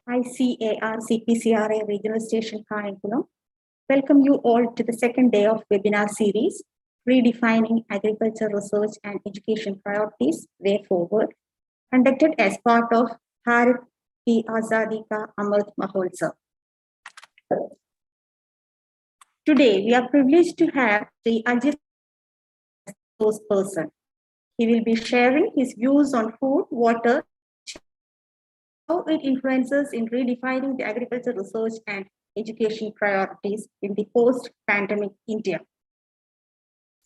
ICAR CPCRA Regional Station Karnataka. Welcome you all to the second day of webinar series, Redefining Agriculture Research and Education Priorities, Way Forward, conducted as part of Bharat Ki Azadi Ka Amrit Mahotsav. Today, we are privileged to have the Ajit as person. He will be sharing his views on food, water, how it influences in redefining the agriculture research and education priorities in the post-pandemic India.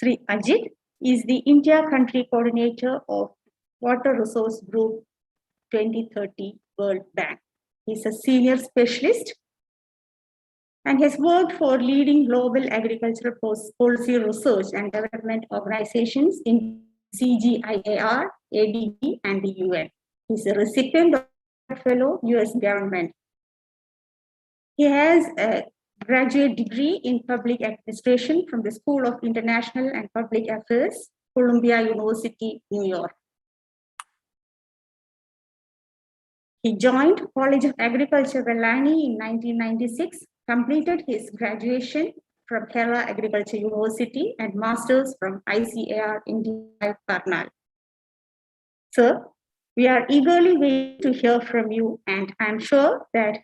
Sri Ajit is the India Country Coordinator of Water Resource Group 2030 World Bank. He's a senior specialist and has worked for leading global agricultural policy research and development organizations in CGIAR, ADB, and the UN. He's a recipient of Fellow US Government. He has a graduate degree in public administration from the School of International and Public Affairs, Columbia University, New York. He joined College of Agriculture, Vellani in 1996, completed his graduation from Kerala Agriculture University and Masters from ICAR India, Karnataka. Sir, we are eagerly waiting to hear from you, and I'm sure that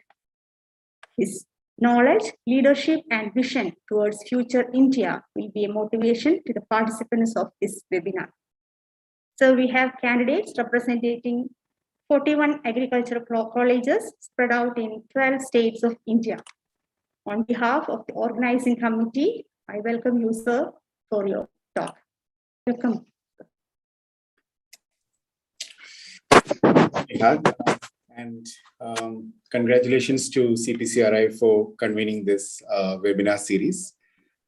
his knowledge, leadership, and vision towards future India will be a motivation to the participants of this webinar. So we have candidates representing 41 agricultural colleges spread out in 12 states of India. On behalf of the organizing committee, I welcome you, sir, for your talk. Welcome. And congratulations to CPCRI for convening this webinar series,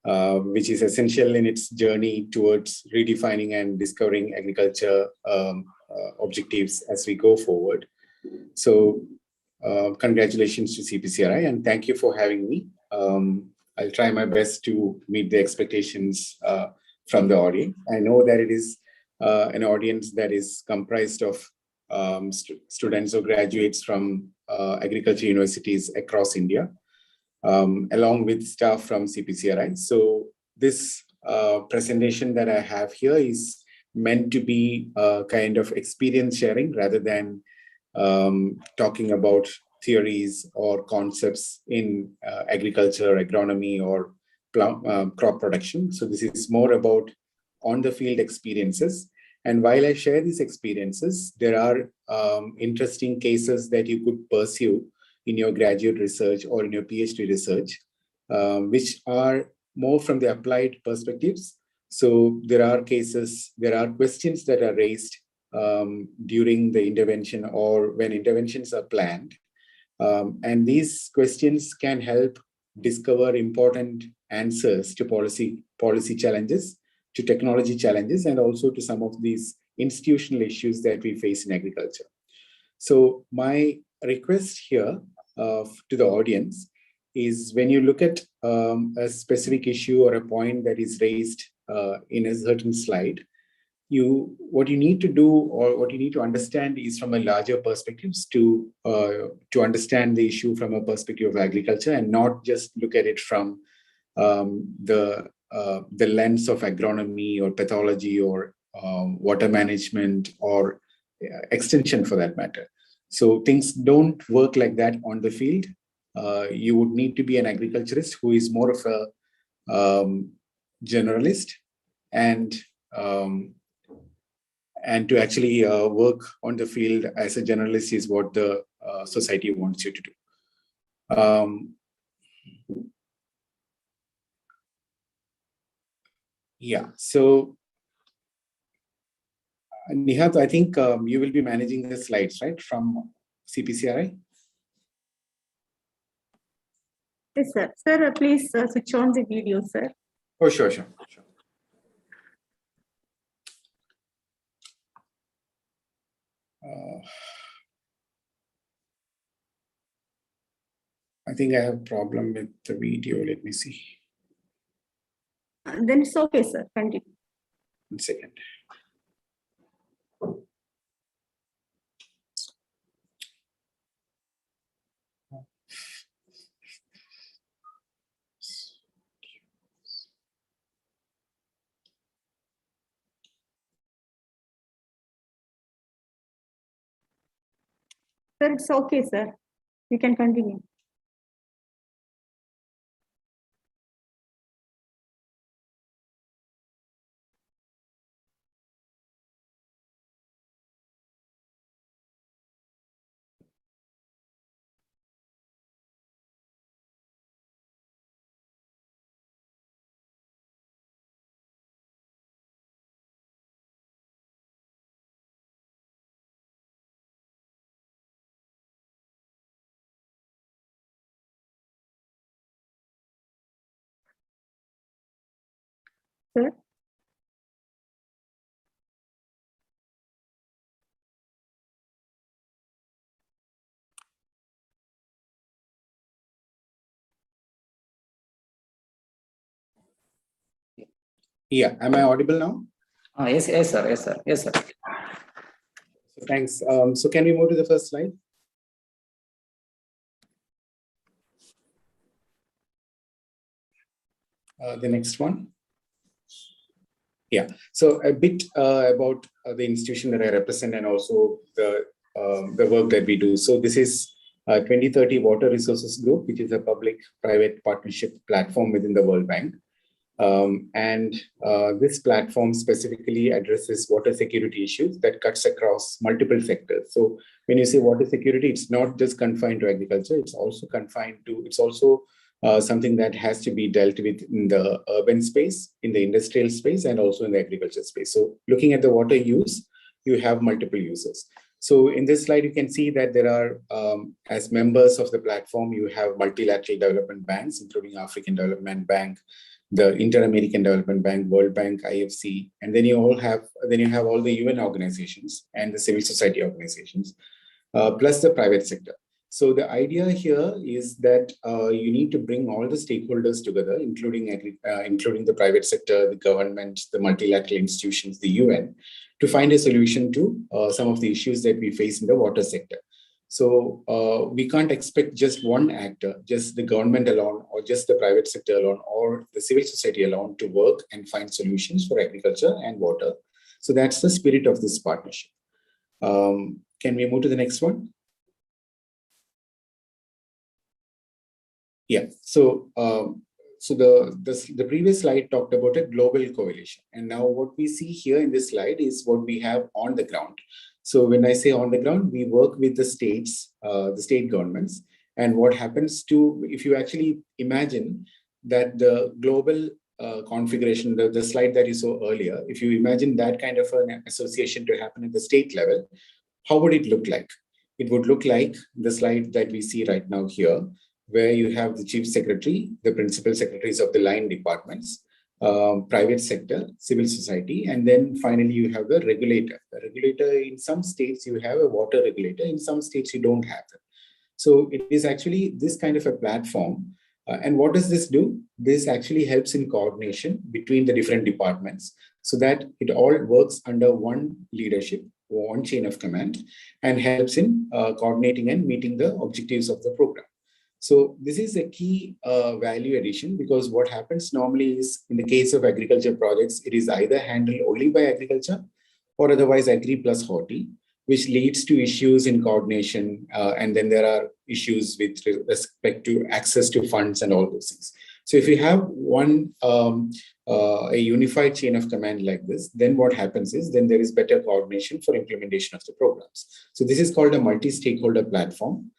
which is essential in its journey towards redefining and discovering agriculture objectives as we go forward. So congratulations to CPCRI and thank you for having me. I'll try my best to meet the expectations from the audience. I know that it is an audience that is comprised of students or graduates from agriculture universities across India, along with staff from CPCRI. So this presentation that I have here is meant to be a kind of experience sharing rather than talking about theories or concepts in agriculture, agronomy, or crop production. So this is more about on-the-field experiences. And while I share these experiences, there are interesting cases that you could pursue in your graduate research or in your PhD research, which are more from the applied perspectives. So there are cases, there are questions that are raised during the intervention or when interventions are planned. And these questions can help discover important answers to policy challenges, to technology challenges, and also to some of these institutional issues that we face in agriculture. So my request here to the audience is when you look at a specific issue or a point that is raised in a certain slide, what you need to do or what you need to understand is from a larger perspectives to understand the issue from a perspective of agriculture and not just look at it from the lens of agronomy or pathology or water management or extension for that matter. So things don't work like that on the field. You would need to be an agriculturist who is more of a generalist and to actually work on the field as a generalist is what the society wants you to do. Yeah, so Nihat, I think you will be managing the slides, right, from CPCRI? Yes, sir. Sir, please switch on the video, sir. Oh, sure. I think I have a problem with the video. Let me see. Then it's okay, sir. Continue. 1 second. Sir, it's okay, sir. You can continue. Sir? Yeah, am I audible now? Yes, yes, sir. Yes, sir. Yes, sir. So thanks. So can we move to the first slide? The next one. Yeah, so a bit about the institution that I represent and also the work that we do. So this is 2030 Water Resources Group, which is a public-private partnership platform within the World Bank. This platform specifically addresses water security issues that cuts across multiple sectors. So when you say water security, it's not just confined to agriculture, it's also something that has to be dealt with in the urban space, in the industrial space, and also in the agriculture space. So looking at the water use, you have multiple users. So in this slide, you can see that there are, as members of the platform, you have multilateral development banks, including African Development Bank, the Inter-American Development Bank, World Bank, IFC, and then you have all the UN organizations and the civil society organizations, plus the private sector. So the idea here is that you need to bring all the stakeholders together, including the private sector, the government, the multilateral institutions, the UN, to find a solution to some of the issues that we face in the water sector. So we can't expect just one actor, just the government alone, or just the private sector alone, or the civil society alone to work and find solutions for agriculture and water. So that's the spirit of this partnership. Can we move to the next one? Yeah, so the previous slide talked about a global coalition. And now what we see here in this slide is what we have on the ground. So when I say on the ground, we work with the states, the state governments. And what happens if you actually imagine that the global configuration, the slide that you saw earlier, if you imagine that kind of an association to happen at the state level, how would it look like? It would look like the slide that we see right now here, where you have the chief secretary, the principal secretaries of the line departments, private sector, civil society, and then finally you have the regulator. The regulator, in some states you have a water regulator, in some states you don't have it. So it is actually this kind of a platform. And what does this do? This actually helps in coordination between the different departments so that it all works under one leadership, one chain of command, and helps in coordinating and meeting the objectives of the program. So this is a key value addition, because what happens normally is in the case of agriculture projects, it is either handled only by agriculture or otherwise agri plus horti, which leads to issues in coordination. And then there are issues with respect to access to funds and all those things. So if you have a unified chain of command like this, then what happens is then there is better coordination for implementation of the programs. So this is called a multi-stakeholder platform.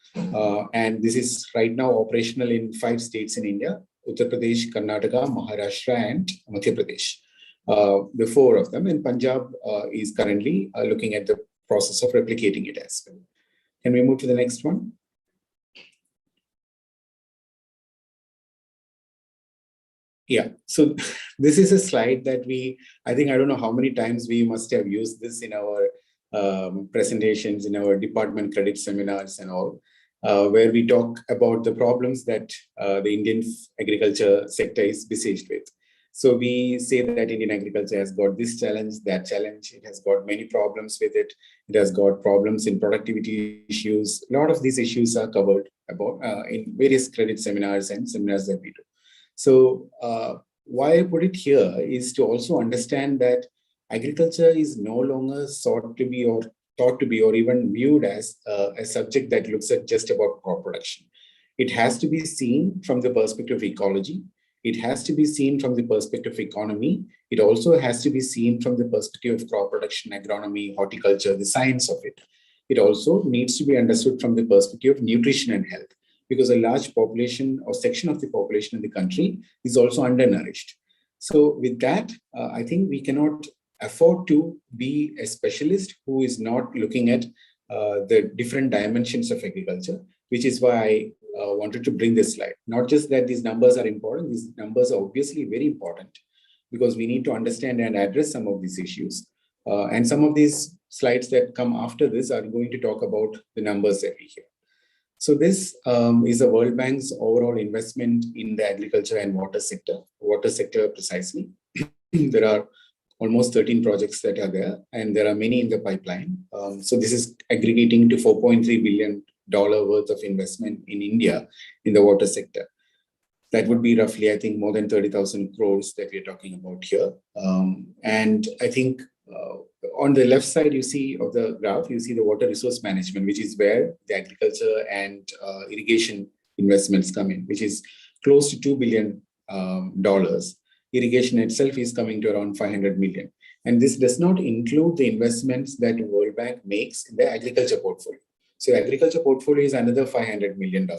And this is right now operational in 5 states in India: Uttar Pradesh, Karnataka, Maharashtra, and Madhya Pradesh. The 4 of them, and Punjab is currently looking at the process of replicating it as well. Can we move to the next one? Yeah, so this is a slide that I don't know how many times we must have used this in our presentations, in our department credit seminars and all, where we talk about the problems that the Indian agriculture sector is besieged with. So we say that Indian agriculture has got this challenge, that challenge. It has got many problems with it. It has got problems in productivity issues. A lot of these issues are covered in various credit seminars and seminars that we do. So why I put it here is to also understand that agriculture is no longer thought to be or thought to be or even viewed as a subject that looks at just about crop production. It has to be seen from the perspective of ecology. It has to be seen from the perspective of economy. It also has to be seen from the perspective of crop production, agronomy, horticulture, the science of it. It also needs to be understood from the perspective of nutrition and health, because a large population or section of the population in the country is also undernourished. So with that, I think we cannot afford to be a specialist who is not looking at the different dimensions of agriculture, which is why I wanted to bring this slide. Not just that these numbers are important, these numbers are obviously very important because we need to understand and address some of these issues. And some of these slides that come after this are going to talk about the numbers that we hear. So this is the World Bank's overall investment in the agriculture and water sector precisely. There are almost 13 projects that are there, and there are many in the pipeline. So this is aggregating to $4.3 billion worth of investment in India in the water sector. That would be roughly, I think, more than 30,000 crores that we're talking about here. And I think on the left side, you see of the graph, you see the water resource management, which is where the agriculture and irrigation investments come in, which is close to $2 billion. Irrigation itself is coming to around 500 million. And this does not include the investments that the World Bank makes in the agriculture portfolio. So agriculture portfolio is another $500 million.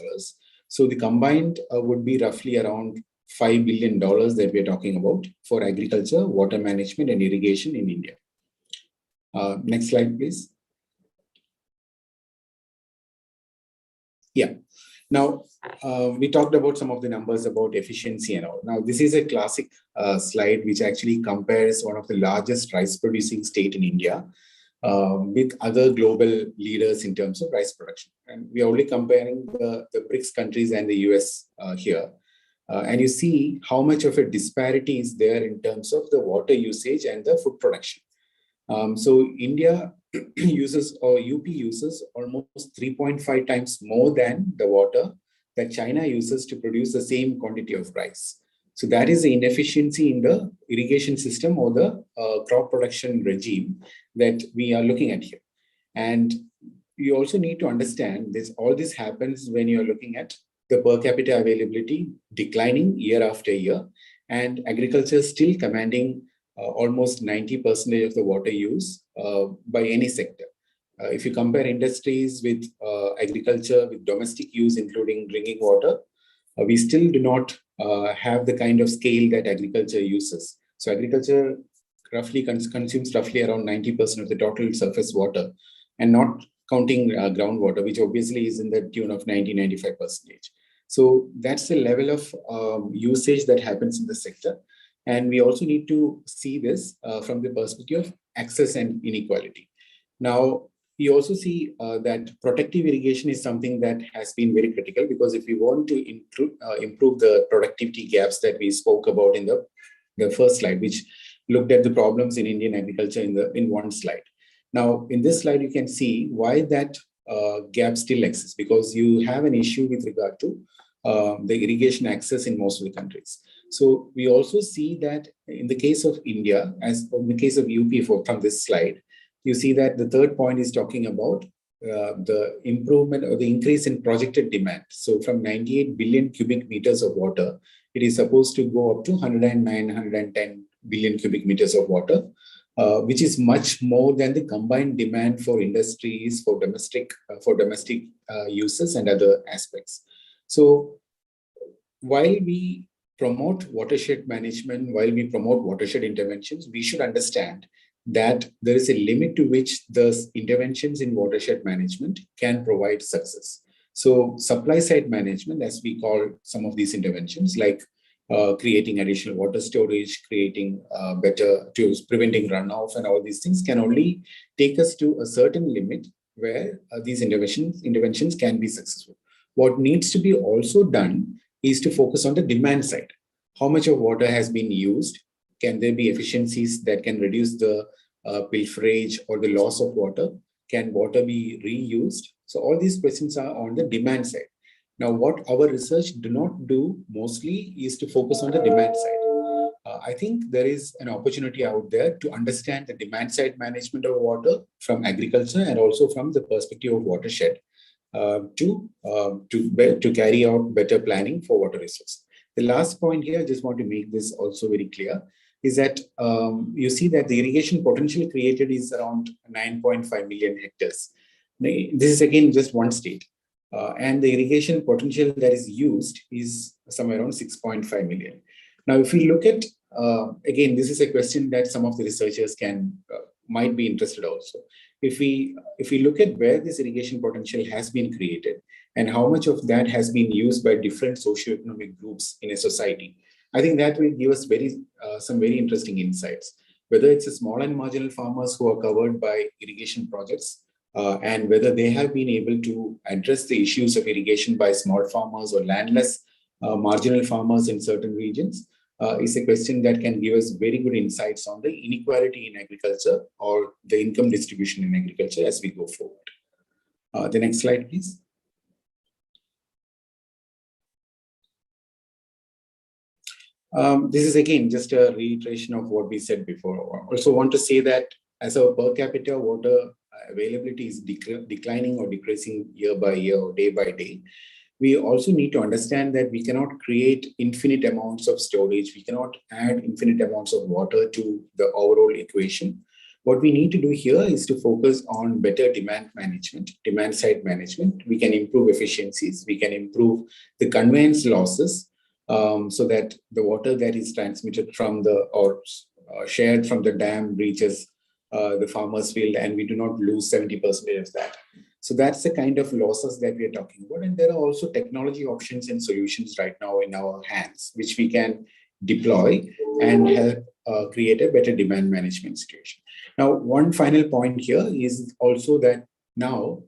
So the combined would be roughly around $5 billion that we're talking about for agriculture, water management, and irrigation in India. Next slide, please. Yeah. Now, we talked about some of the numbers about efficiency and all. Now, this is a classic slide which actually compares one of the largest rice producing state in India with other global leaders in terms of rice production. And we are only comparing the BRICS countries and the US here. And you see how much of a disparity is there in terms of the water usage and the food production. So India uses, or UP uses, almost 3.5 times more than the water that China uses to produce the same quantity of rice. So that is the inefficiency in the irrigation system or the crop production regime that we are looking at here. And you also need to understand this. All this happens when you are looking at the per capita availability declining year after year, and agriculture still commanding almost 90% of the water use by any sector. If you compare industries with agriculture, with domestic use, including drinking water, we still do not have the kind of scale that agriculture uses. So agriculture roughly consumes roughly around 90% of the total surface water, and not counting groundwater, which obviously is in the tune of 90-95%. So that's the level of usage that happens in the sector. And we also need to see this from the perspective of access and inequality. Now, we also see that protective irrigation is something that has been very critical, because if we want to improve the productivity gaps that we spoke about in the first slide, which looked at the problems in Indian agriculture in one slide. Now, in this slide, you can see why that gap still exists, because you have an issue with regard to the irrigation access in most of the countries. So we also see that in the case of India, as in the case of UP from this slide, you see that the third point is talking about the improvement or the increase in projected demand. So from 98 billion cubic meters of water, it is supposed to go up to 109, 110 billion cubic meters of water, which is much more than the combined demand for industries, for domestic uses and other aspects. So while we promote watershed management, while we promote watershed interventions, we should understand that there is a limit to which the interventions in watershed management can provide success. So supply side management, as we call some of these interventions, like creating additional water storage, creating better tools, preventing runoff, and all these things can only take us to a certain limit where these interventions can be successful. What needs to be also done is to focus on the demand side. How much of water has been used? Can there be efficiencies that can reduce the pilferage or the loss of water? Can water be reused? So all these questions are on the demand side. Now, what our research do not do mostly is to focus on the demand side. I think there is an opportunity out there to understand the demand side management of water from agriculture and also from the perspective of watershed to carry out better planning for water resources. The last point here, I just want to make this also very clear, is that you see that the irrigation potential created is around 9.5 million hectares. This is again just one state. And the irrigation potential that is used is somewhere around 6.5 million. Now, if we look at, again, this is a question that some of the researchers might be interested also. If we look at where this irrigation potential has been created and how much of that has been used by different socioeconomic groups in a society, I think that will give us some very interesting insights. Whether it's a small and marginal farmers who are covered by irrigation projects, and whether they have been able to address the issues of irrigation by small farmers or landless marginal farmers in certain regions, is a question that can give us very good insights on the inequality in agriculture or the income distribution in agriculture as we go forward. The next slide, please. This is again just a reiteration of what we said before. I also want to say that as our per capita water availability is declining or decreasing year by year or day by day, we also need to understand that we cannot create infinite amounts of storage. We cannot add infinite amounts of water to the overall equation. What we need to do here is to focus on better demand management, demand side management. We can improve efficiencies. We can improve the conveyance losses so that the water that is transmitted from or shared from the dam reaches the farmer's field, and we do not lose 70% of that. So that's the kind of losses that we are talking about. And there are also technology options and solutions right now in our hands, which we can deploy and help create a better demand management situation. Now, one final point here is also that now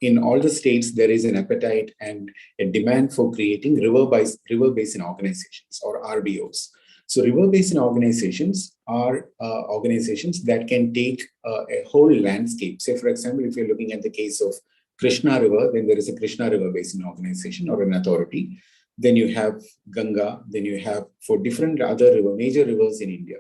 in all the states, there is an appetite and a demand for creating river basin organizations or RBOs. So river basin organizations are organizations that can take a whole landscape. Say, for example, if you're looking at the case of Krishna River, then there is a Krishna River Basin organization or an authority. Then you have Ganga, then you have for different other major rivers in India.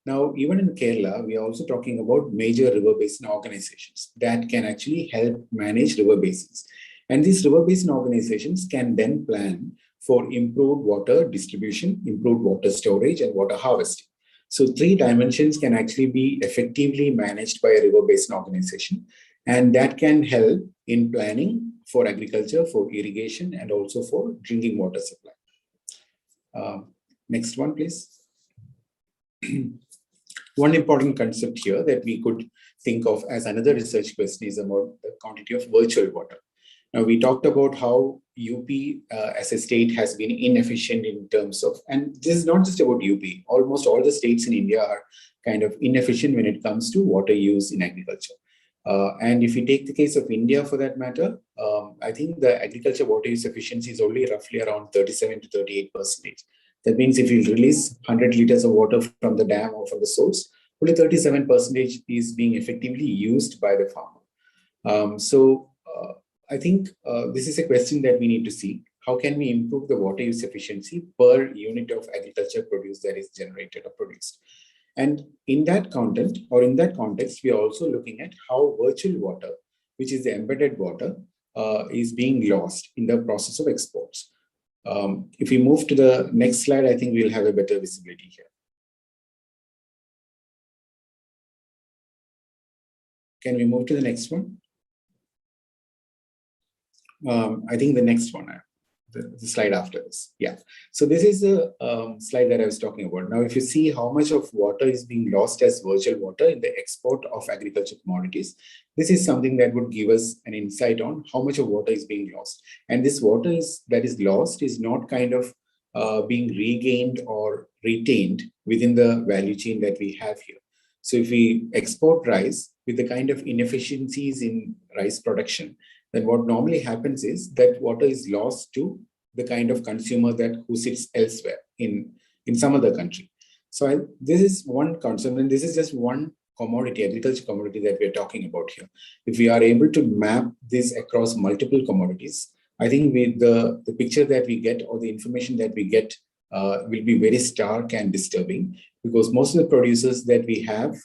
Now, even in Kerala, we are also talking about major river basin organizations that can actually help manage river basins. And these river basin organizations can then plan for improved water distribution, improved water storage, and water harvesting. So 3 dimensions can actually be effectively managed by a river basin organization, and that can help in planning for agriculture, for irrigation, and also for drinking water supply. Next one, please. One important concept here that we could think of as another research question is about the quantity of virtual water. Now, we talked about how UP as a state has been inefficient in terms of, and this is not just about UP, almost all the states in India are kind of inefficient when it comes to water use in agriculture. And if we take the case of India for that matter, I think the agriculture water use efficiency is only roughly around 37 to 38%. That means if you release 100 liters of water from the dam or from the source, only 37% is being effectively used by the farmer. I think this is a question that we need to see. How can we improve the water use efficiency per unit of agriculture produce that is generated or produced? And in that content or in that context, we are also looking at how virtual water, which is the embedded water, is being lost in the process of exports. If we move to the next slide, I think we'll have a better visibility here. Can we move to the next one? I think the next one, the slide after this. Yeah. So this is the slide that I was talking about. Now, if you see how much of water is being lost as virtual water in the export of agricultural commodities, this is something that would give us an insight on how much of water is being lost. And this water that is lost is not kind of being regained or retained within the value chain that we have here. So if we export rice with the kind of inefficiencies in rice production, then what normally happens is that water is lost to the kind of consumer who sits elsewhere in some other country. So this is one concern, and this is just one commodity, agriculture commodity that we're talking about here. If we are able to map this across multiple commodities, I think the picture that we get or the information that we get will be very stark and disturbing. because most of the producers that we have,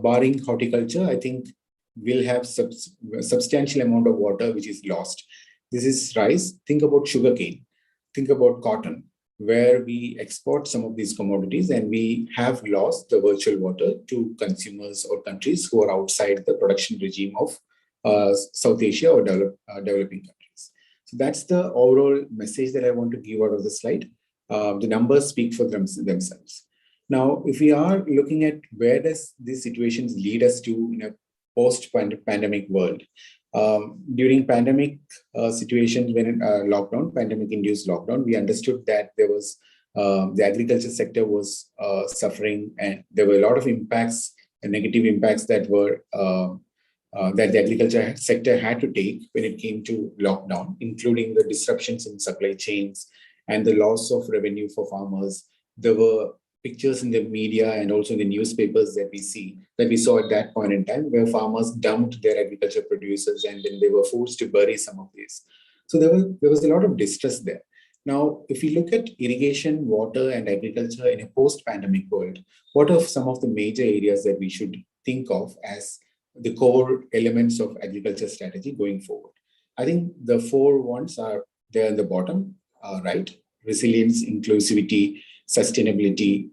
barring horticulture, I think will have substantial amount of water which is lost. This is rice. Think about sugarcane. Think about cotton, where we export some of these commodities and we have lost the virtual water to consumers or countries who are outside the production regime of South Asia or developing countries. So that's the overall message that I want to give out of the slide. The numbers speak for themselves. Now, if we are looking at where does these situations lead us to in a post-pandemic world, during pandemic situations, when pandemic-induced lockdown, we understood that there was the agriculture sector was suffering, and there were a lot of impacts and negative impacts that were that the agriculture sector had to take when it came to lockdown, including the disruptions in supply chains and the loss of revenue for farmers. There were pictures in the media and also in the newspapers that we saw at that point in time, where farmers dumped their agriculture producers and then they were forced to bury some of these. So there was a lot of distress there. Now, if we look at irrigation, water, and agriculture in a post-pandemic world, what are some of the major areas that we should think of as the core elements of agriculture strategy going forward? I think the 4 ones are there at the bottom, right? Resilience, inclusivity, sustainability,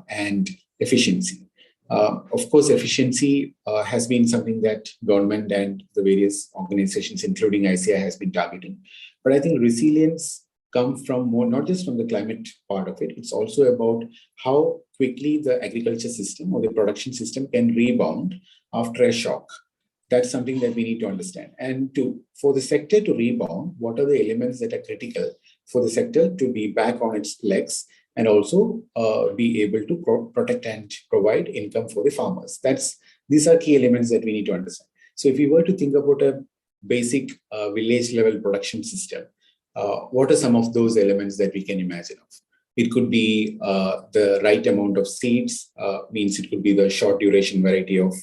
and efficiency. Of course, efficiency has been something that government and the various organizations, including ICI, has been targeting. But I think resilience comes from more, not just from the climate part of it, it's also about how quickly the agriculture system or the production system can rebound after a shock. That's something that we need to understand. And for the sector to rebound, what are the elements that are critical for the sector to be back on its legs and also be able to protect and provide income for the farmers? These are key elements that we need to understand. So if we were to think about a basic village level production system, what are some of those elements that we can imagine of? It could be the right amount of seeds, means it could be the short duration variety of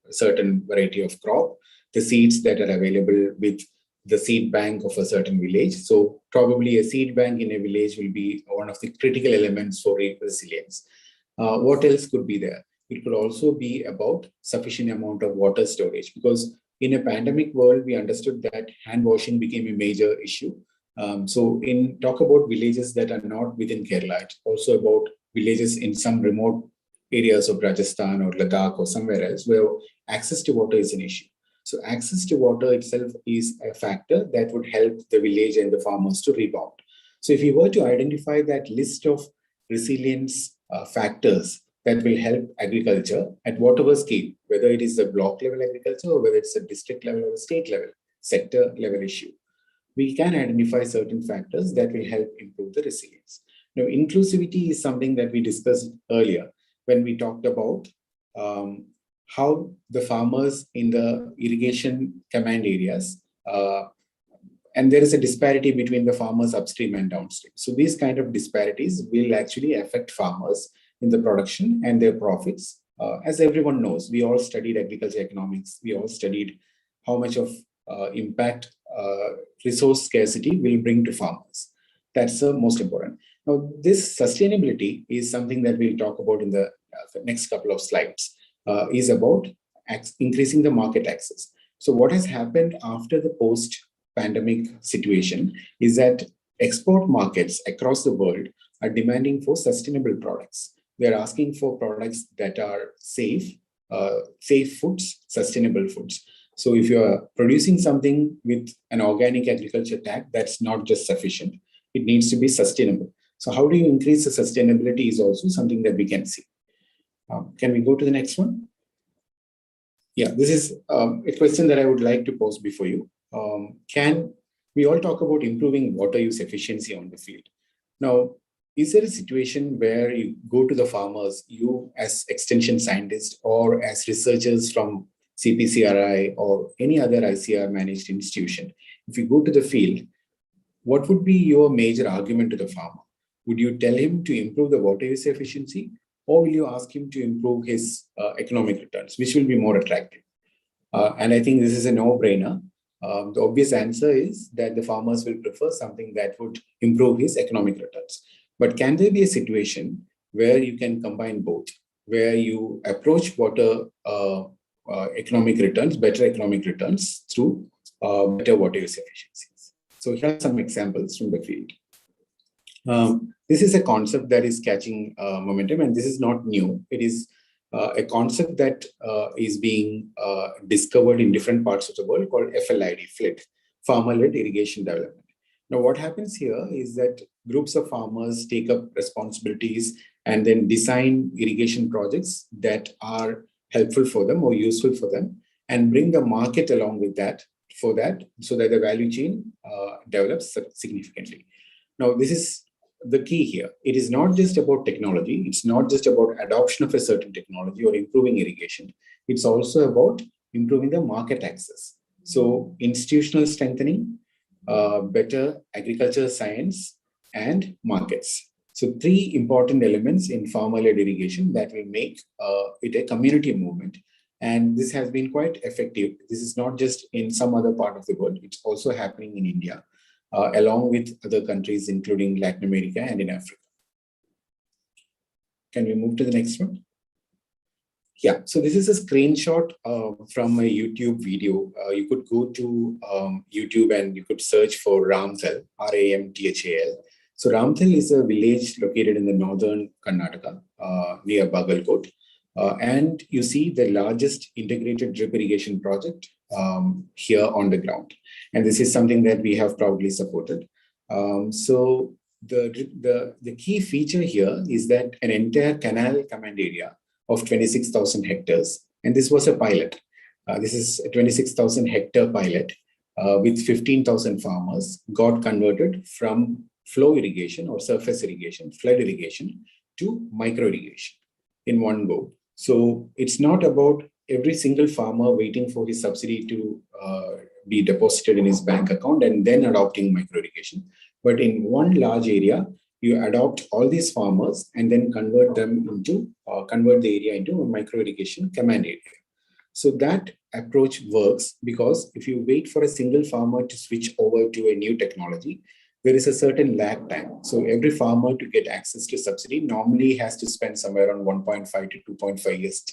a certain variety of crop, the seeds that are available with the seed bank of a certain village. So probably a seed bank in a village will be one of the critical elements for resilience. What else could be there? It could also be about sufficient amount of water storage, because in a pandemic world, we understood that hand washing became a major issue. So talk about villages that are not within Kerala, it's also about villages in some remote areas of Rajasthan or Ladakh or somewhere else where access to water is an issue. So access to water itself is a factor that would help the village and the farmers to rebound. So if you were to identify that list of resilience factors that will help agriculture at whatever scale, whether it is a block level agriculture or whether it's a district level or a state level, sector level issue, we can identify certain factors that will help improve the resilience. Now, inclusivity is something that we discussed earlier when we talked about how the farmers in the irrigation command areas, and there is a disparity between the farmers upstream and downstream. So these kind of disparities will actually affect farmers in the production and their profits. As everyone knows, we all studied agriculture economics. We all studied how much of impact resource scarcity will bring to farmers. That's the most important. Now, this sustainability is something that we'll talk about in the next couple of slides, is about increasing the market access. So what has happened after the post-pandemic situation is that export markets across the world are demanding for sustainable products. They're asking for products that are safe foods, sustainable foods. So if you're producing something with an organic agriculture tag, that's not just sufficient. It needs to be sustainable. So how do you increase the sustainability is also something that we can see. Can we go to the next one? Yeah, this is a question that I would like to pose before you. We all talk about improving water use efficiency on the field. Now, is there a situation where you go to the farmers, you as extension scientists or as researchers from CPCRI or any other ICR managed institution, if you go to the field, what would be your major argument to the farmer? Would you tell him to improve the water use efficiency, or will you ask him to improve his economic returns, which will be more attractive? And I think this is a no-brainer. The obvious answer is that the farmers will prefer something that would improve his economic returns. But can there be a situation where you can combine both, where you approach water economic returns, better economic returns through better water use efficiencies. So here are some examples from the field. This is a concept that is catching momentum, and this is not new. It is a concept that is being discovered in different parts of the world called FLID, farmer-led irrigation development. Now, what happens here is that groups of farmers take up responsibilities and then design irrigation projects that are helpful for them or useful for them, and bring the market along with that so that the value chain develops significantly. Now, this is the key here. It is not just about technology. It's not just about adoption of a certain technology or improving irrigation. It's also about improving the market access. So institutional strengthening, better agriculture science, and markets. So three important elements in farmer-led irrigation that will make it a community movement. And this has been quite effective. This is not just in some other part of the world. It's also happening in India, along with other countries, including Latin America and in Africa. Can we move to the next one? Yeah, so this is a screenshot from a YouTube video. You could go to YouTube and you could search for Ramthal, R-A-M-T-H-A-L. So Ramthal is a village located in the northern Karnataka, near Bagalkot. And you see the largest integrated drip irrigation project here on the ground. And this is something that we have proudly supported. So the key feature here is that an entire canal command area of 26,000 hectares. And this was a pilot. This is a 26,000 hectare pilot with 15,000 farmers got converted from flow irrigation or surface irrigation, flood irrigation, to micro irrigation in one go. So it's not about every single farmer waiting for his subsidy to be deposited in his bank account and then adopting micro irrigation. But in one large area, you adopt all these farmers and then convert the area into a micro irrigation command area. So that approach works because if you wait for a single farmer to switch over to a new technology, there is a certain lag time. So every farmer to get access to subsidy normally has to spend somewhere around 1.5 to 2.5 years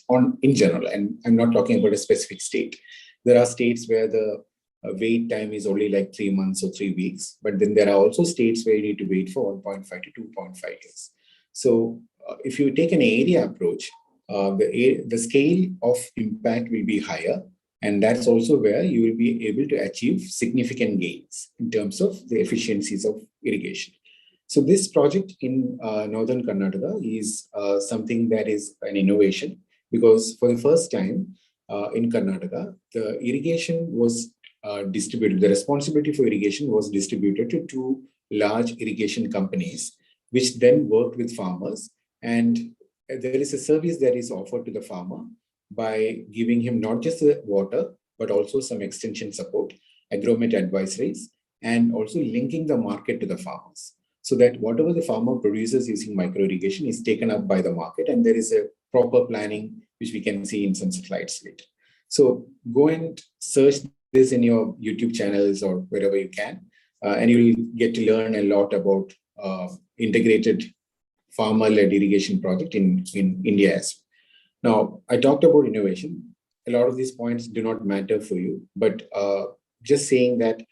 in general. And I'm not talking about a specific state. There are states where the wait time is only like 3 months or 3 weeks. But then there are also states where you need to wait for 1.5 to 2.5 years. So if you take an area approach, the scale of impact will be higher. And that's also where you will be able to achieve significant gains in terms of the efficiencies of irrigation. So this project in northern Karnataka is something that is an innovation, because for the first time in Karnataka, the irrigation was distributed. The responsibility for irrigation was distributed to 2 large irrigation companies, which then worked with farmers. And there is a service that is offered to the farmer by giving him not just the water, but also some extension support, agromet advisories, and also linking the market to the farmers, so that whatever the farmer produces using micro irrigation is taken up by the market, and there is a proper planning, which we can see in some slides later. So go and search this in your YouTube channels or wherever you can, and you'll get to learn a lot about integrated farmer-led irrigation project in India as well. Now, I talked about innovation. A lot of these points do not matter for you, but just saying that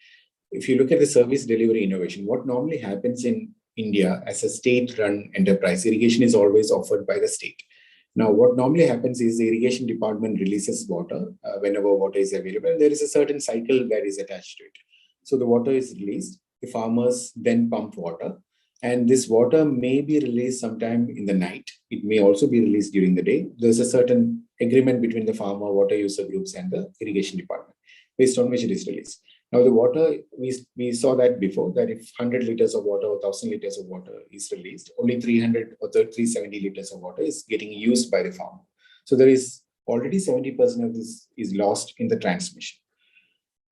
if you look at the service delivery innovation, what normally happens in India as a state-run enterprise, irrigation is always offered by the state. Now, what normally happens is the irrigation department releases water whenever water is available. There is a certain cycle that is attached to it. So the water is released, the farmers then pump water, and this water may be released sometime in the night. It may also be released during the day. There's a certain agreement between the farmer, water user groups, and the irrigation department, based on which it is released. Now, the water, we saw that before, that if 100 liters of water or 1,000 liters of water is released, only 300 or 370 liters of water is getting used by the farmer. So there is already 70% of this is lost in the transmission.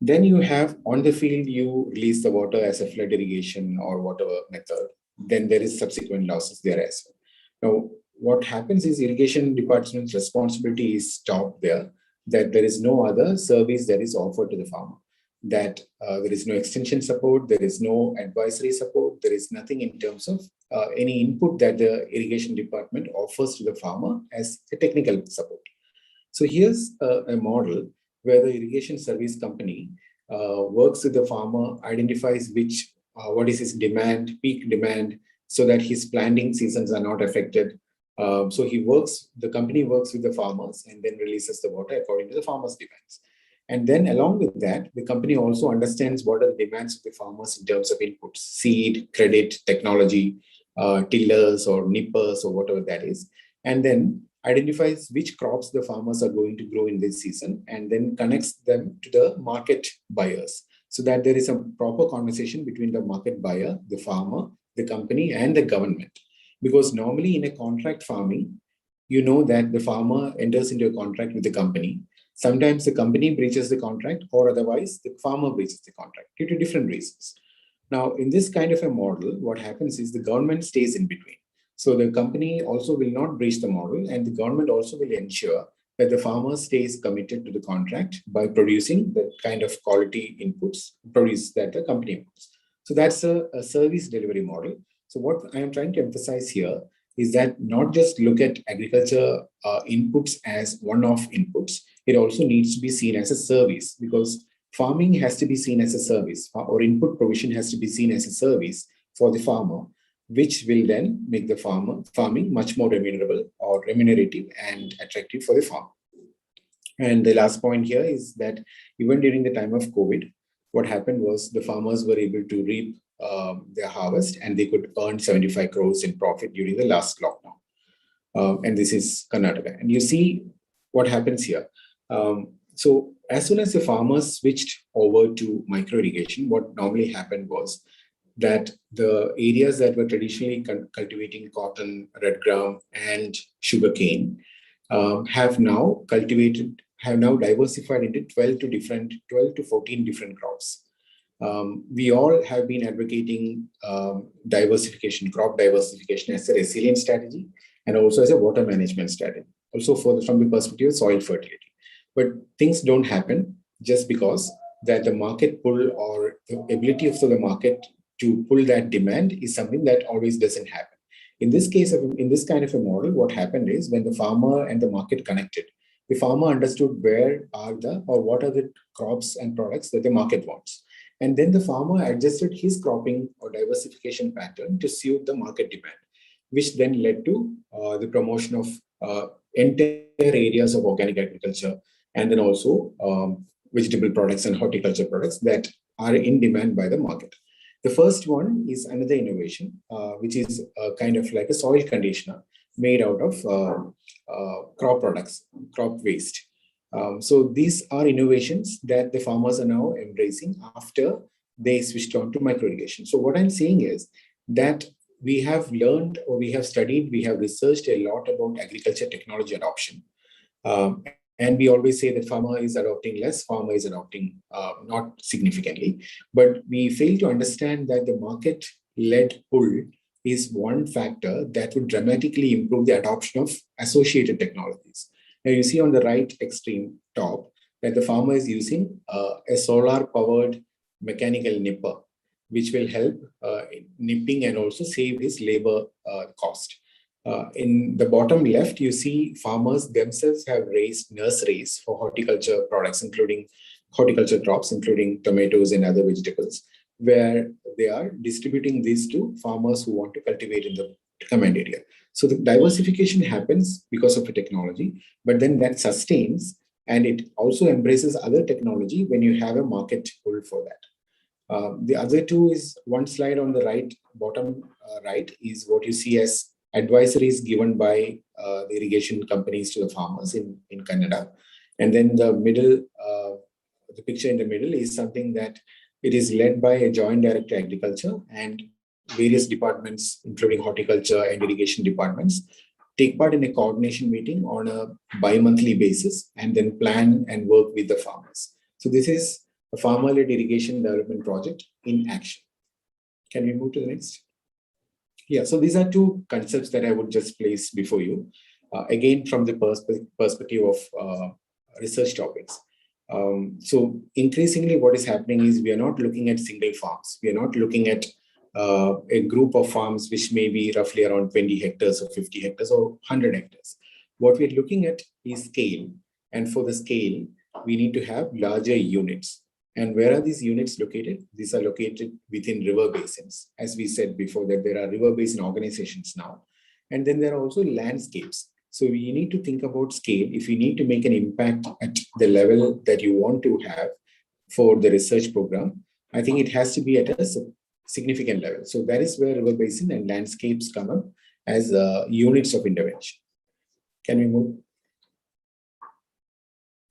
Then you have on the field, you release the water as a flood irrigation or whatever method. Then there is subsequent losses there as well. Now, what happens is irrigation department's responsibility is stopped there, that there is no other service that is offered to the farmer, that there is no extension support, there is no advisory support, there is nothing in terms of any input that the irrigation department offers to the farmer as a technical support. So here's a model where the irrigation service company works with the farmer, identifies what is his demand, peak demand, so that his planting seasons are not affected. So the company works with the farmers and then releases the water according to the farmers' demands. And then along with that, the company also understands what are the demands of the farmers in terms of inputs, seed, credit, technology, tillers or nippers or whatever that is. And then identifies which crops the farmers are going to grow in this season and then connects them to the market buyers so that there is a proper conversation between the market buyer, the farmer, the company, and the government. Because normally in a contract farming, you know that the farmer enters into a contract with the company. Sometimes the company breaches the contract, or otherwise the farmer breaches the contract due to different reasons. Now, in this kind of a model, what happens is the government stays in between. So the company also will not breach the model, and the government also will ensure that the farmer stays committed to the contract by producing the kind of quality inputs produced that the company wants. So that's a service delivery model. So what I am trying to emphasize here is that not just look at agriculture inputs as one-off inputs, it also needs to be seen as a service, because farming has to be seen as a service, or input provision has to be seen as a service for the farmer, which will then make the farming much more remunerative and attractive for the farmer. And the last point here is that even during the time of COVID, what happened was the farmers were able to reap their harvest and they could earn 75 crores in profit during the last lockdown. And this is Karnataka. And you see what happens here. So as soon as the farmers switched over to micro irrigation, what normally happened was that the areas that were traditionally cultivating cotton, red gram, and sugarcane have now diversified into 12 to 14 different crops. We all have been advocating crop diversification as a resilience strategy and also as a water management strategy, also from the perspective of soil fertility. But things don't happen just because that the market pull or the ability of the market to pull that demand is something that always doesn't happen. In this case, in this kind of a model, what happened is when the farmer and the market connected, the farmer understood what are the crops and products that the market wants. And then the farmer adjusted his cropping or diversification pattern to suit the market demand, which then led to the promotion of entire areas of organic agriculture, and then also vegetable products and horticulture products that are in demand by the market. The first one is another innovation, which is kind of like a soil conditioner made out of crop products, crop waste. So these are innovations that the farmers are now embracing after they switched on to micro irrigation. So what I'm saying is that we have learned, or we have studied, we have researched a lot about agriculture technology adoption. And we always say that farmer is adopting less, farmer is adopting not significantly. But we fail to understand that the market-led pull is one factor that would dramatically improve the adoption of associated technologies. Now you see on the right extreme top that the farmer is using a solar-powered mechanical nipper, which will help nipping and also save his labor cost. In the bottom left, you see farmers themselves have raised nurseries for horticulture products, including horticulture crops, including tomatoes and other vegetables, where they are distributing these to farmers who want to cultivate in the command area. So the diversification happens because of the technology, but then that sustains, and it also embraces other technology when you have a market pull for that. The other two is one slide on the right, bottom right, is what you see as advisories given by the irrigation companies to the farmers in Canada. And then the middle, the picture in the middle is something that it is led by a joint director agriculture, and various departments, including horticulture and irrigation departments, take part in a coordination meeting on a bi-monthly basis and then plan and work with the farmers. So this is a farmer-led irrigation development project in action. Can we move to the next? Yeah, so these are two concepts that I would just place before you. Again, from the perspective of research topics. So increasingly what is happening is we are not looking at single farms. We are not looking at a group of farms which may be roughly around 20 hectares or 50 hectares or 100 hectares. What we're looking at is scale. And for the scale, we need to have larger units. And where are these units located? These are located within river basins. As we said before, that there are river basin organizations now. And then there are also landscapes. So we need to think about scale. If you need to make an impact at the level that you want to have for the research program, I think it has to be at a significant level. So that is where river basin and landscapes come up as units of intervention. Can we move?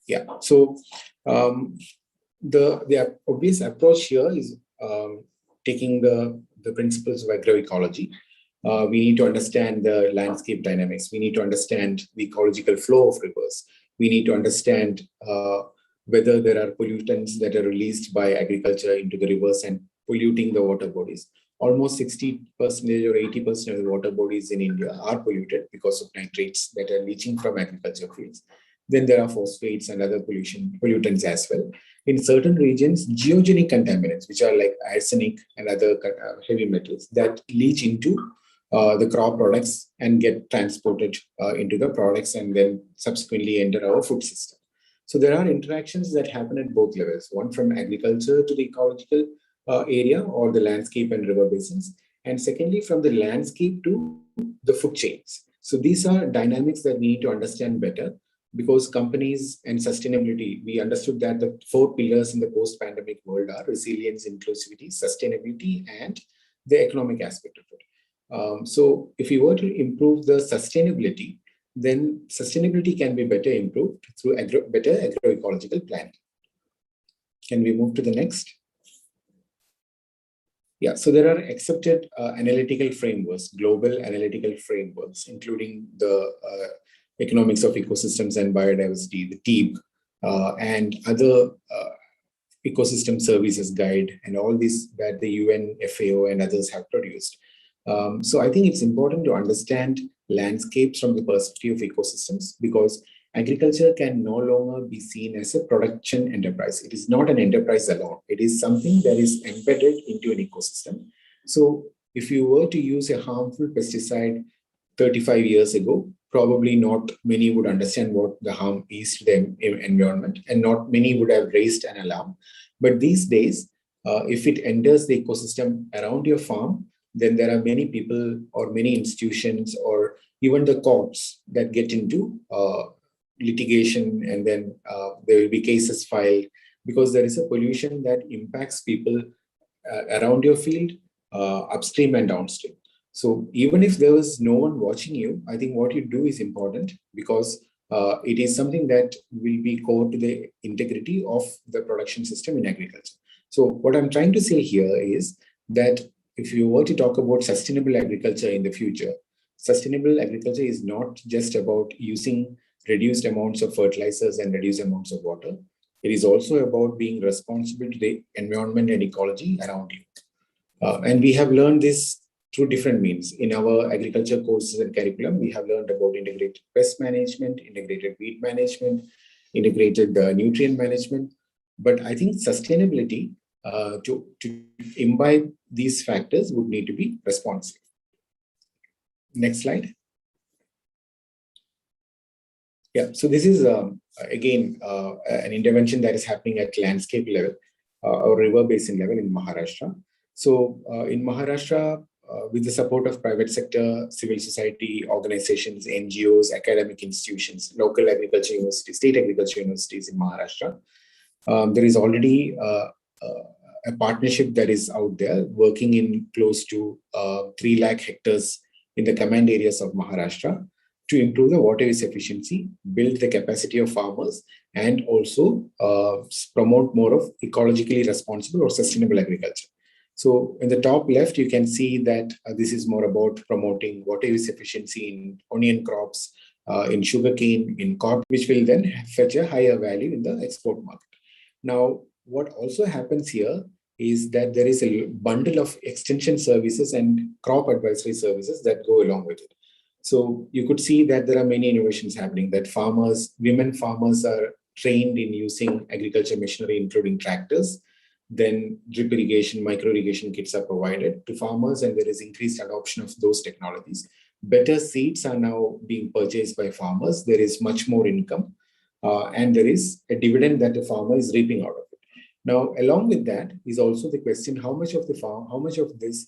Yeah. So the obvious approach here is taking the principles of agroecology. We need to understand the landscape dynamics. We need to understand the ecological flow of rivers. We need to understand whether there are pollutants that are released by agriculture into the rivers and polluting the water bodies. Almost 60% or 80% of the water bodies in India are polluted because of nitrates that are leaching from agriculture fields. Then there are phosphates and other pollutants as well. In certain regions, geogenic contaminants, which are like arsenic and other heavy metals that leach into the crop products and get transported into the products and then subsequently enter our food system. So there are interactions that happen at both levels, one from agriculture to the ecological area or the landscape and river basins, and secondly, from the landscape to the food chains. So these are dynamics that we need to understand better, because companies and sustainability, we understood that the 4 pillars in the post-pandemic world are resilience, inclusivity, sustainability, and the economic aspect of it. So if you were to improve the sustainability, then sustainability can be better improved through better agroecological planning. Can we move to the next? Yeah, so there are accepted analytical frameworks, global analytical frameworks, including the economics of ecosystems and biodiversity, the TEEB, and other ecosystem services guide, and all these that the UN, FAO, and others have produced. So I think it's important to understand landscapes from the perspective of ecosystems, because agriculture can no longer be seen as a production enterprise. It is not an enterprise alone. It is something that is embedded into an ecosystem. So if you were to use a harmful pesticide 35 years ago, probably not many would understand what the harm is to the environment, and not many would have raised an alarm. But these days, if it enters the ecosystem around your farm, then there are many people or many institutions or even the courts that get into litigation, and then there will be cases filed because there is a pollution that impacts people around your field, upstream and downstream. So even if there was no one watching you, I think what you do is important, because it is something that will be core to the integrity of the production system in agriculture. So what I'm trying to say here is that if you were to talk about sustainable agriculture in the future, sustainable agriculture is not just about using reduced amounts of fertilizers and reduced amounts of water. It is also about being responsible to the environment and ecology around you. And we have learned this through different means. In our agriculture courses and curriculum, we have learned about integrated pest management, integrated weed management, integrated nutrient management. But I think sustainability, to imbibe these factors, would need to be responsive. Next slide. Yeah, so this is again an intervention that is happening at landscape level or river basin level in Maharashtra. So in Maharashtra, with the support of private sector, civil society organizations, NGOs, academic institutions, local agriculture universities, state agriculture universities in Maharashtra, there is already a partnership that is out there working in close to 3 lakh hectares in the command areas of Maharashtra to improve the water use efficiency, build the capacity of farmers, and also promote more of ecologically responsible or sustainable agriculture. So in the top left, you can see that this is more about promoting water use efficiency in onion crops, in sugarcane, in cotton, which will then fetch a higher value in the export market. Now, what also happens here is that there is a bundle of extension services and crop advisory services that go along with it. So you could see that there are many innovations happening, that women farmers are trained in using agriculture machinery, including tractors. then drip irrigation, micro irrigation kits are provided to farmers, and there is increased adoption of those technologies. Better seeds are now being purchased by farmers. There is much more income, and there is a dividend that the farmer is reaping out of it. Now, along with that is also the question: how much of this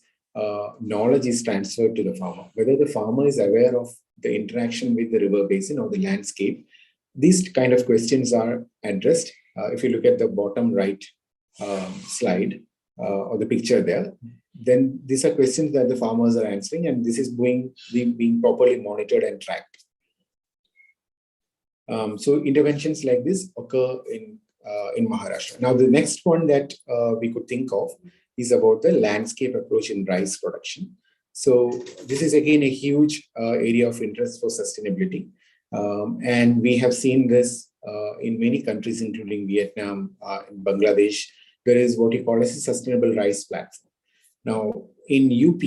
knowledge is transferred to the farmer? Whether the farmer is aware of the interaction with the river basin or the landscape. These kind of questions are addressed. If you look at the bottom right slide or the picture there, then these are questions that the farmers are answering, and this is being properly monitored and tracked. So interventions like this occur in Maharashtra. Now, the next one that we could think of is about the landscape approach in rice production. So this is again a huge area of interest for sustainability. And we have seen this in many countries, including Vietnam, Bangladesh. There is what you call as a sustainable rice platform. Now, in UP,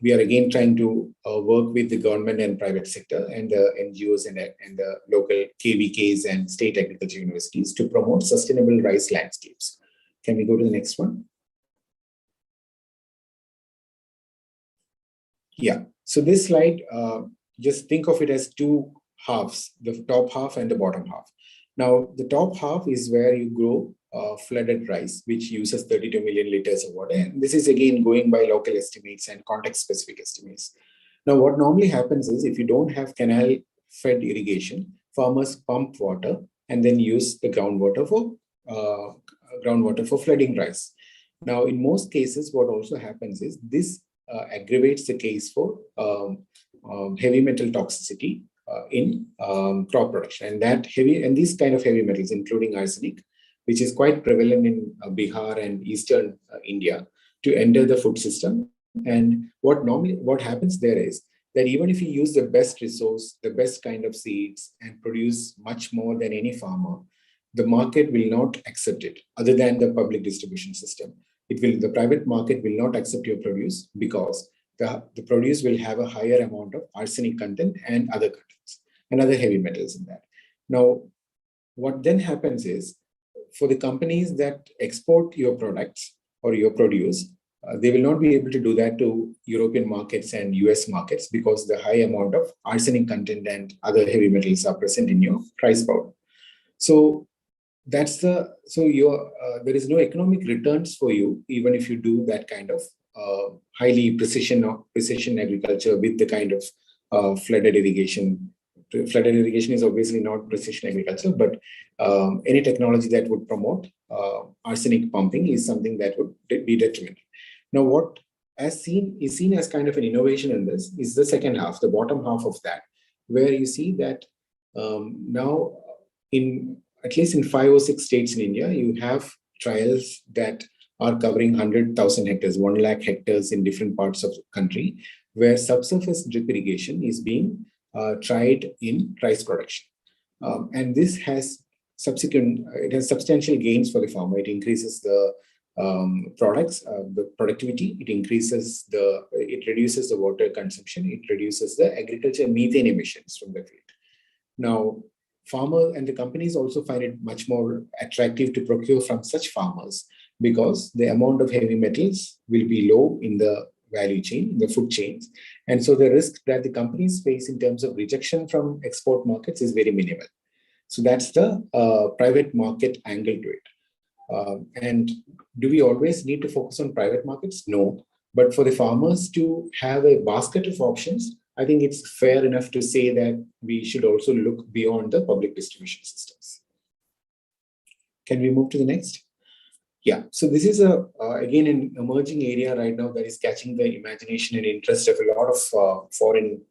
we are again trying to work with the government and private sector and the NGOs and the local KVKs and state agriculture universities to promote sustainable rice landscapes. Can we go to the next one? Yeah, so this slide, just think of it as two halves, the top half and the bottom half. Now, the top half is where you grow flooded rice, which uses 32 million liters of water. And this is again going by local estimates and context-specific estimates. Now, what normally happens is if you don't have canal-fed irrigation, farmers pump water and then use the groundwater for flooding rice. Now, in most cases, what also happens is this aggravates the case for heavy metal toxicity in crop production, and these kind of heavy metals, including arsenic, which is quite prevalent in Bihar and eastern India, to enter the food system. And what happens there is that even if you use the best resource, the best kind of seeds, and produce much more than any farmer, the market will not accept it, other than the public distribution system. The private market will not accept your produce because the produce will have a higher amount of arsenic content and other contents and other heavy metals in that. Now, what then happens is, for the companies that export your products or your produce, they will not be able to do that to European markets and US markets because the high amount of arsenic content and other heavy metals are present in your rice powder. So there is no economic returns for you even if you do that kind of highly precision agriculture with the kind of flooded irrigation. Flooded irrigation is obviously not precision agriculture, but any technology that would promote arsenic pumping is something that would be detrimental. Now, what is seen as kind of an innovation in this is the second half, the bottom half of that, where you see that now at least in 5 or 6 states in India, you have trials that are covering 100,000 hectares, 1 lakh hectares in different parts of the country, where subsurface drip irrigation is being tried in rice production. And this has substantial gains for the farmer. It increases the the productivity, it reduces the water consumption, it reduces the agriculture methane emissions from the field. Now, farmer and the companies also find it much more attractive to procure from such farmers because the amount of heavy metals will be low in the value chain, the food chains. And so the risk that the companies face in terms of rejection from export markets is very minimal. So that's the private market angle to it. And do we always need to focus on private markets? No. But for the farmers to have a basket of options, I think it's fair enough to say that we should also look beyond the public distribution systems. Can we move to the next? Yeah, so this is again an emerging area right now that is catching the imagination and interest of a lot of foreign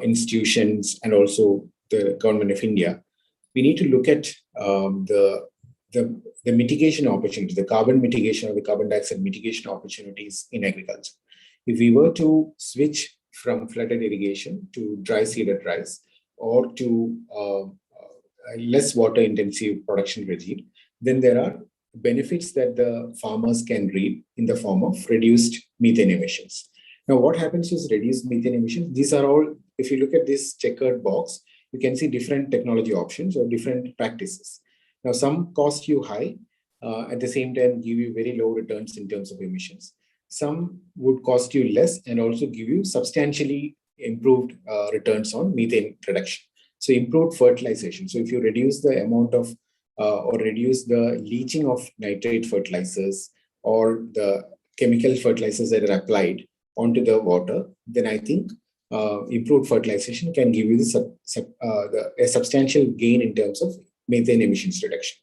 institutions and also the government of India. We need to look at the mitigation opportunity, the carbon mitigation or the carbon dioxide mitigation opportunities in agriculture. If we were to switch from flooded irrigation to dry seeded rice or to less water intensive production regime, then there are benefits that the farmers can reap in the form of reduced methane emissions. Now, what happens is reduced methane emissions. These are all, if you look at this checkered box, you can see different technology options or different practices. Now, some cost you high, at the same time give you very low returns in terms of emissions. Some would cost you less and also give you substantially improved returns on methane reduction. So improved fertilization. So if you reduce the amount of or reduce the leaching of nitrate fertilizers or the chemical fertilizers that are applied onto the water, then I think improved fertilization can give you a substantial gain in terms of methane emissions reduction.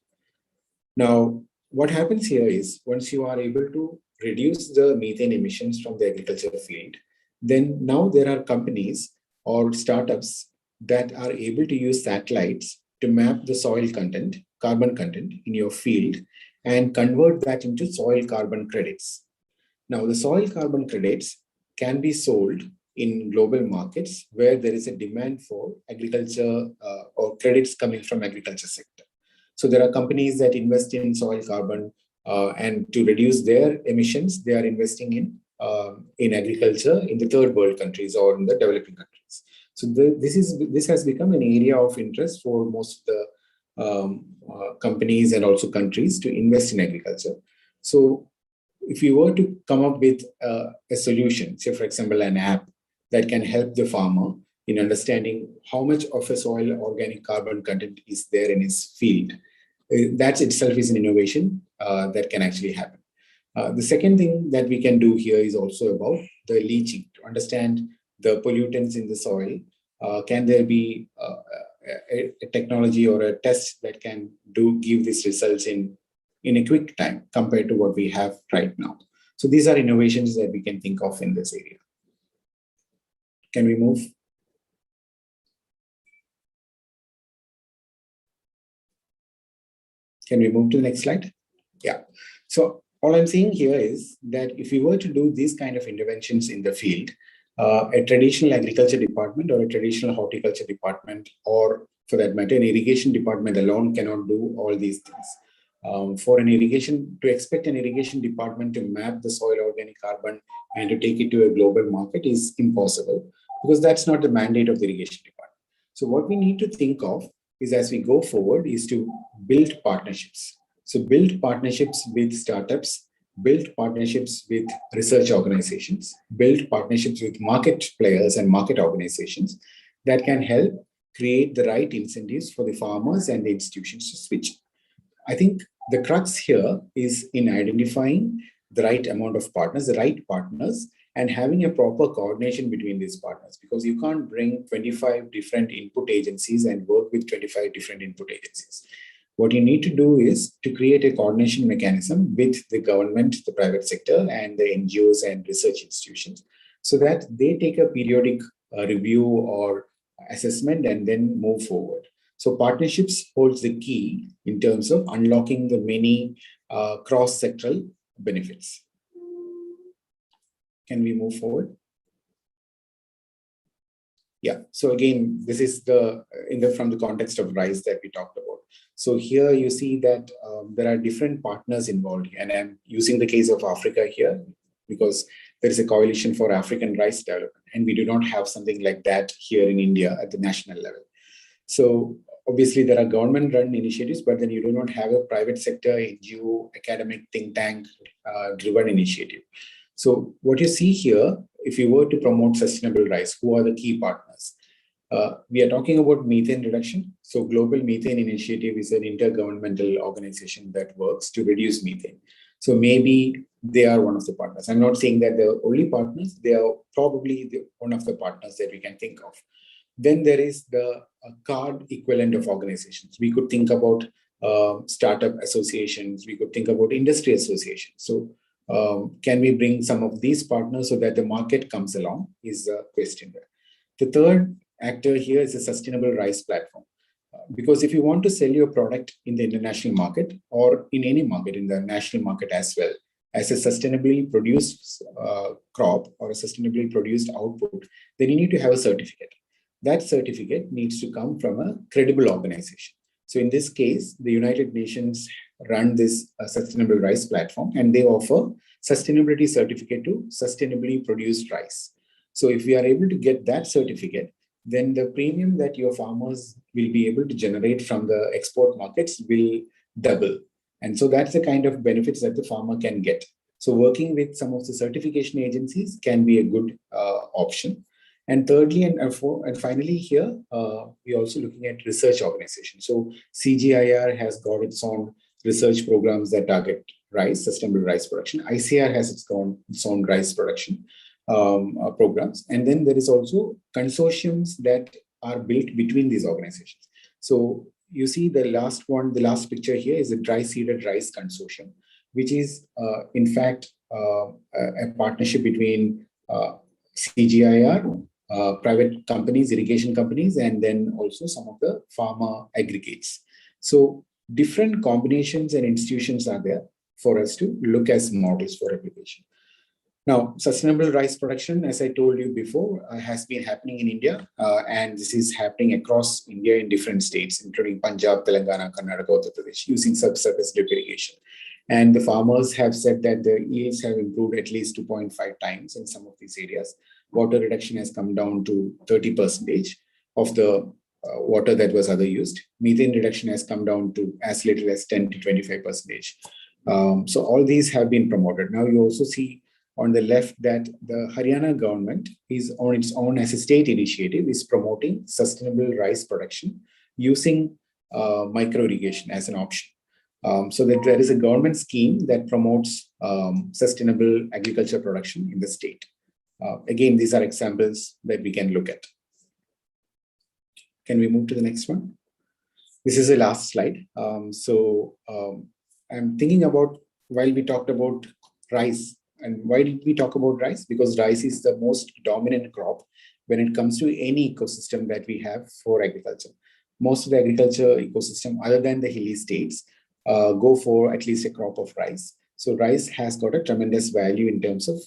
Now, what happens here is once you are able to reduce the methane emissions from the agriculture field, then now there are companies or startups that are able to use satellites to map the soil content, carbon content in your field and convert that into soil carbon credits. Now, the soil carbon credits can be sold in global markets where there is a demand for agriculture or credits coming from agriculture sector. So there are companies that invest in soil carbon and to reduce their emissions, they are investing in agriculture in the third world countries or in the developing countries. So this has become an area of interest for most of the companies and also countries to invest in agriculture. So if you were to come up with a solution, say for example, an app that can help the farmer in understanding how much of a soil organic carbon content is there in his field, that itself is an innovation that can actually happen. The second thing that we can do here is also about the leaching, to understand the pollutants in the soil. Can there be a technology or a test that can give these results in a quick time compared to what we have right now? So these are innovations that we can think of in this area. Can we move? Can we move to the next slide? Yeah. So all I'm saying here is that if we were to do these kind of interventions in the field, a traditional agriculture department or a traditional horticulture department, or for that matter, an irrigation department alone cannot do all these things. For to expect an irrigation department to map the soil organic carbon and to take it to a global market is impossible, because that's not the mandate of the irrigation department. So what we need to think of is, as we go forward, is to build partnerships. So build partnerships with startups, build partnerships with research organizations, build partnerships with market players and market organizations that can help create the right incentives for the farmers and the institutions to switch. I think the crux here is in identifying the right amount of partners, the right partners, and having a proper coordination between these partners, because you can't bring 25 different input agencies and work with 25 different input agencies. What you need to do is to create a coordination mechanism with the government, the private sector, and the NGOs and research institutions, so that they take a periodic review or assessment and then move forward. So partnerships holds the key in terms of unlocking the many cross-sectoral benefits. Can we move forward? Yeah. So again, this is from the context of rice that we talked about. So here you see that there are different partners involved, and I'm using the case of Africa here because there is a coalition for African rice development, and we do not have something like that here in India at the national level. So obviously there are government-run initiatives, but then you do not have a private sector, NGO, academic think tank driven initiative. So what you see here, if you were to promote sustainable rice, who are the key partners? We are talking about methane reduction. So Global Methane Initiative is an intergovernmental organization that works to reduce methane. So maybe they are one of the partners. I'm not saying that they're only partners. They are probably one of the partners that we can think of. Then there is the card equivalent of organizations. We could think about startup associations. We could think about industry associations. So can we bring some of these partners so that the market comes along is a question there. The third actor here is a sustainable rice platform. Because if you want to sell your product in the international market or in any market, in the national market as well, as a sustainably produced crop or a sustainably produced output, then you need to have a certificate. That certificate needs to come from a credible organization. So in this case, the United Nations run this sustainable rice platform, and they offer sustainability certificate to sustainably produced rice. So if we are able to get that certificate, then the premium that your farmers will be able to generate from the export markets will double. And so that's the kind of benefits that the farmer can get. So working with some of the certification agencies can be a good option. And thirdly, and finally here, we're also looking at research organizations. So CGIR has got its own research programs that target rice, sustainable rice production. ICR has its own rice production programs. And then there is also consortiums that are built between these organizations. So you see the last picture here is a dry seeded rice consortium, which is in fact a partnership between CGIR, private companies, irrigation companies, and then also some of the farmer aggregates. So different combinations and institutions are there for us to look as models for application. Now, sustainable rice production, as I told you before, has been happening in India, and this is happening across India in different states, including Punjab, Telangana, Karnataka, Uttar Pradesh, using subsurface drip irrigation. And the farmers have said that the yields have improved at least 2.5 times in some of these areas. Water reduction has come down to 30% of the water that was other used. Methane reduction has come down to as little as 10 to 25%. So all these have been promoted. Now you also see on the left that the Haryana government is on its own as a state initiative is promoting sustainable rice production using micro irrigation as an option. So that there is a government scheme that promotes sustainable agriculture production in the state. Again, these are examples that we can look at. Can we move to the next one? This is the last slide. I'm thinking about, while we talked about rice, and why did we talk about rice? Because rice is the most dominant crop when it comes to any ecosystem that we have for agriculture. Most of the agriculture ecosystem, other than the hilly states, go for at least a crop of rice. So rice has got a tremendous value in terms of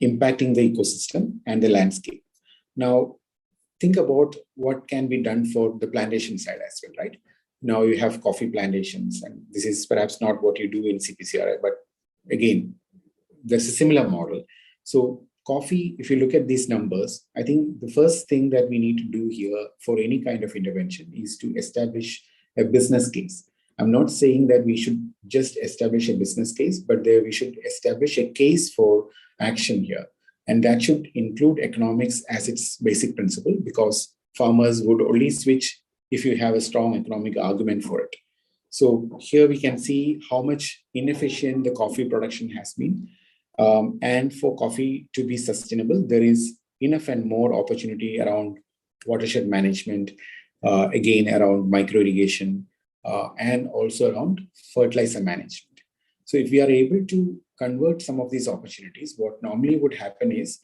impacting the ecosystem and the landscape. Now, think about what can be done for the plantation side as well, right? Now you have coffee plantations, and this is perhaps not what you do in CPCRI, but again, there's a similar model. So coffee, if you look at these numbers, I think the first thing that we need to do here for any kind of intervention is to establish a business case. I'm not saying that we should just establish a business case, but there we should establish a case for action here. And that should include economics as its basic principle, because farmers would only switch if you have a strong economic argument for it. So here we can see how much inefficient the coffee production has been. And for coffee to be sustainable, there is enough and more opportunity around watershed management, again, around micro irrigation, and also around fertilizer management. So if we are able to convert some of these opportunities, what normally would happen is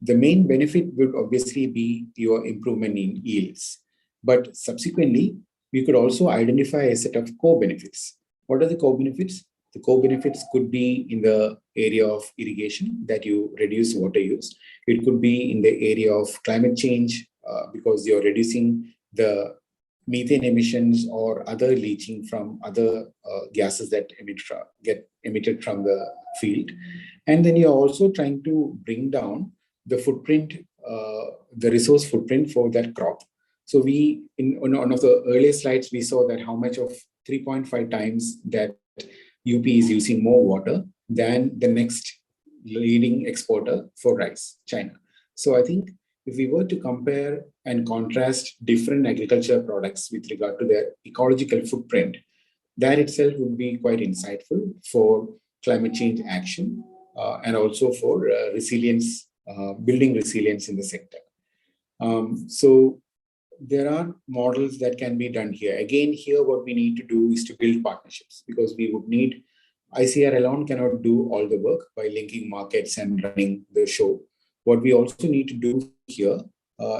the main benefit would obviously be your improvement in yields. But subsequently, we could also identify a set of co-benefits. What are the co-benefits? The co-benefits could be in the area of irrigation, that you reduce water use. It could be in the area of climate change, because you're reducing the methane emissions or other leaching from other gases that get emitted from the field. And then you're also trying to bring down the footprint, the resource footprint for that crop. So we, in one of the earlier slides, we saw that how much of 3.5 times that UP is using more water than the next leading exporter for rice, China. So I think if we were to compare and contrast different agriculture products with regard to their ecological footprint, that itself would be quite insightful for climate change action, and also for resilience, building resilience in the sector. So there are models that can be done here. Again, here what we need to do is to build partnerships, because we would need, ICR alone cannot do all the work by linking markets and running the show. What we also need to do here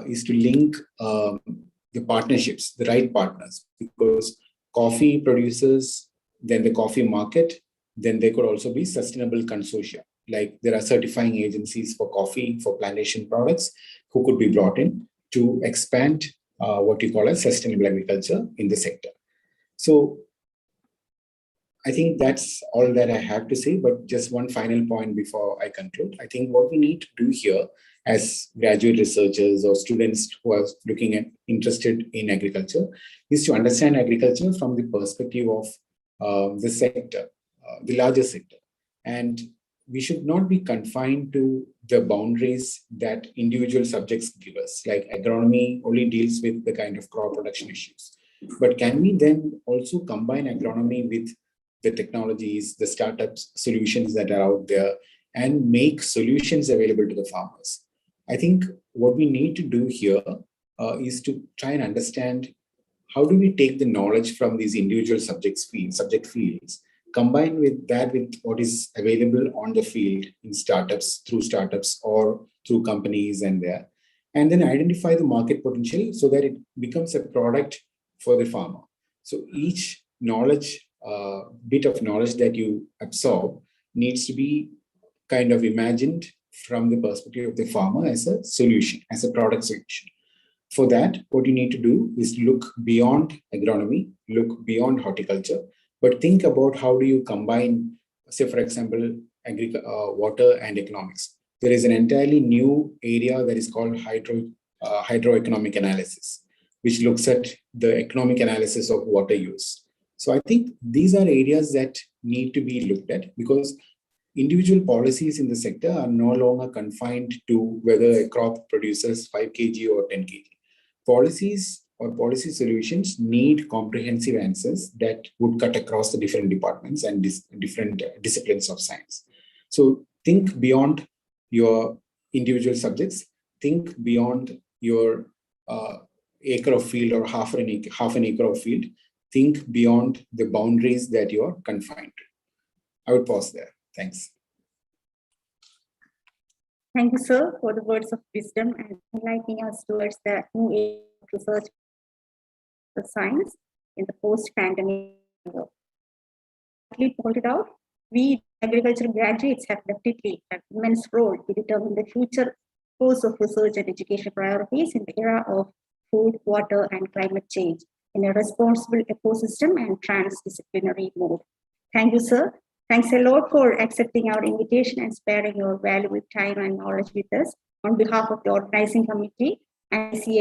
is to link the partnerships, the right partners, because coffee producers, then the coffee market, then there could also be sustainable consortia. Like there are certifying agencies for coffee, for plantation products, who could be brought in to expand what you call as sustainable agriculture in the sector. So I think that's all that I have to say, but just one final point before I conclude. I think what we need to do here as graduate researchers or students who are looking at interested in agriculture is to understand agriculture from the perspective of the sector, the larger sector. And we should not be confined to the boundaries that individual subjects give us. Like agronomy only deals with the kind of crop production issues. But can we then also combine agronomy with the technologies, the startups, solutions that are out there, and make solutions available to the farmers? I think what we need to do here is to try and understand how do we take the knowledge from these individual subject fields, combine with that with what is available on the field in startups or through companies and then identify the market potential so that it becomes a product for the farmer. So each bit of knowledge that you absorb needs to be kind of imagined from the perspective of the farmer as a solution, as a product solution. For that, what you need to do is look beyond agronomy, look beyond horticulture, but think about how do you combine, say, for example, water and economics. There is an entirely new area that is called hydroeconomic analysis, which looks at the economic analysis of water use. So I think these are areas that need to be looked at because individual policies in the sector are no longer confined to whether a crop produces 5 kg or 10 kg. Policies or policy solutions need comprehensive answers that would cut across the different departments and different disciplines of science. So think beyond your individual subjects, think beyond your acre of field or half an acre of field, think beyond the boundaries that you are confined to. I would pause there. Thanks. Thank you, sir, for the words of wisdom and enlightening us towards the new age of research of science in the post-pandemic world. He pointed out, we agricultural graduates have definitely an immense role to determine the future course of research and education priorities in the era of food, water, and climate change in a responsible ecosystem and transdisciplinary mode. Thank you, sir. Thanks a lot for accepting our invitation and sparing your valuable time and knowledge with us. On behalf of the organizing committee and